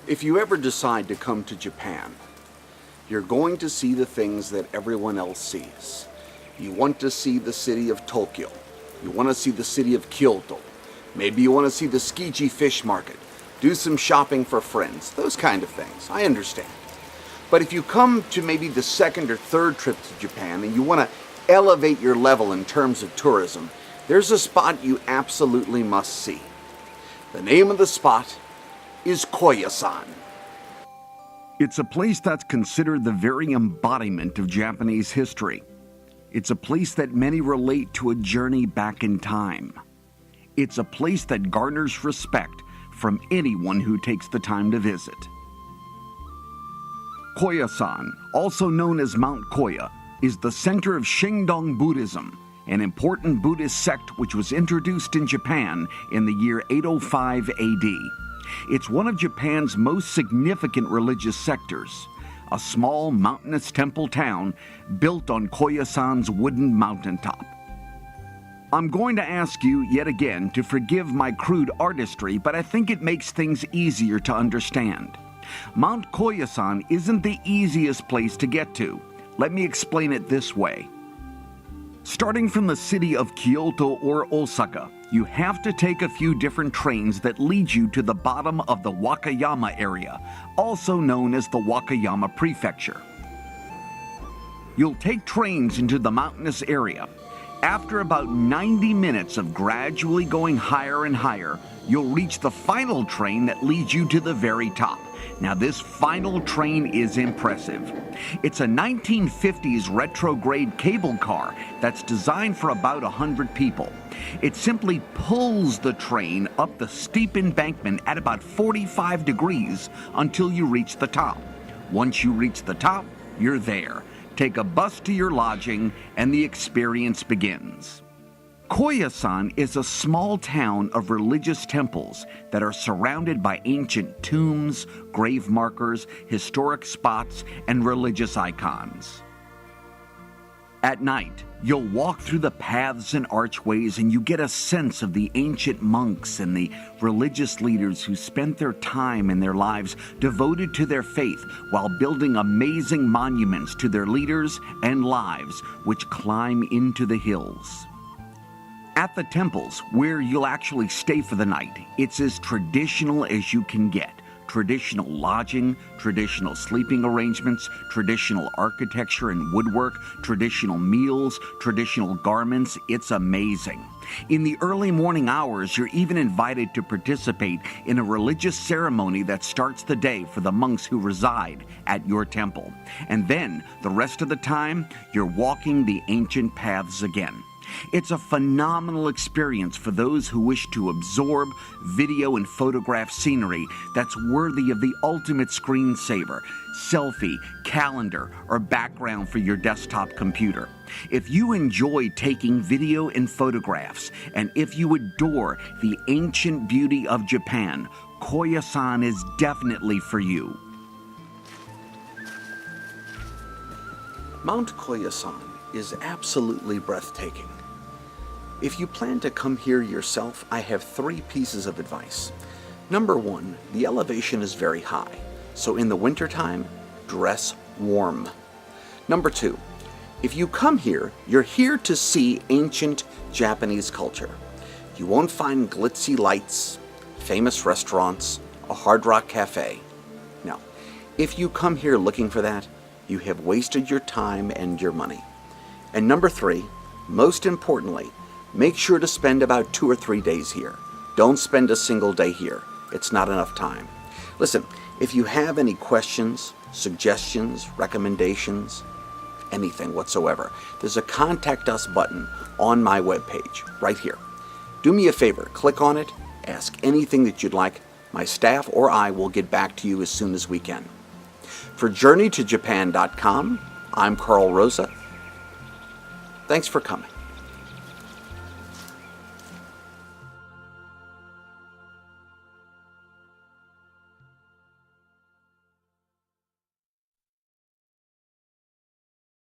If you ever decide to come to Japan, you're going to see the things that everyone else sees. You want to see the city of Tokyo. You want to see the city of Kyoto. Maybe you want to see the Tsukiji fish market. Do some shopping for friends. Those kind of things. I understand. But if you come to maybe the second or third trip to Japan and you want to elevate your level in terms of tourism, there's a spot you absolutely must see. The name of the spot is Koya-san. It's a place that's considered the very embodiment of Japanese history. It's a place that many relate to a journey back in time. It's a place that garners respect from anyone who takes the time to visit. Koya-san, also known as Mount Koya, is the center of Shandong Buddhism, an important Buddhist sect which was introduced in Japan in the year 805 AD. It's one of Japan's most significant religious sectors, a small mountainous temple town built on Koya-san's wooden mountaintop. I'm going to ask you yet again to forgive my crude artistry, but I think it makes things easier to understand. Mount Koya-san isn't the easiest place to get to. Let me explain it this way. Starting from the city of Kyoto or Osaka, you have to take a few different trains that lead you to the bottom of the Wakayama area, also known as the Wakayama Prefecture. You'll take trains into the mountainous area. After about 90 minutes of gradually going higher and higher, you'll reach the final train that leads you to the very top. Now, this final train is impressive. It's a 1950s retrograde cable car that's designed for about 100 people. It simply pulls the train up the steep embankment at about 45 degrees until you reach the top. Once you reach the top, you're there. Take a bus to your lodging, and the experience begins. Koya-san is a small town of religious temples that are surrounded by ancient tombs, grave markers, historic spots, and religious icons. At night, you'll walk through the paths and archways and you get a sense of the ancient monks and the religious leaders who spent their time and their lives devoted to their faith while building amazing monuments to their leaders and lives which climb into the hills. At the temples, where you'll actually stay for the night, it's as traditional as you can get. Traditional lodging, traditional sleeping arrangements, traditional architecture and woodwork, traditional meals, traditional garments. It's amazing. In the early morning hours, you're even invited to participate in a religious ceremony that starts the day for the monks who reside at your temple. And then, the rest of the time, you're walking the ancient paths again. It's a phenomenal experience for those who wish to absorb, video, and photograph scenery that's worthy of the ultimate screensaver, selfie, calendar, or background for your desktop computer. If you enjoy taking video and photographs, and if you adore the ancient beauty of Japan, Koya-san is definitely for you. Mount Koya-san is absolutely breathtaking. If you plan to come here yourself, I have 3 pieces of advice. Number 1, the elevation is very high, so in the wintertime, dress warm. Number 2, if you come here, you're here to see ancient Japanese culture. You won't find glitzy lights, famous restaurants, a hard rock cafe. No, if you come here looking for that, you have wasted your time and your money. And number 3, most importantly, make sure to spend about 2 or 3 days here. Don't spend a single day here. It's not enough time. Listen, if you have any questions, suggestions, recommendations, anything whatsoever, there's a Contact Us button on my webpage, right here. Do me a favor, click on it, ask anything that you'd like. My staff or I will get back to you as soon as we can. For JourneyToJapan.com, I'm Rosa. Thanks for coming.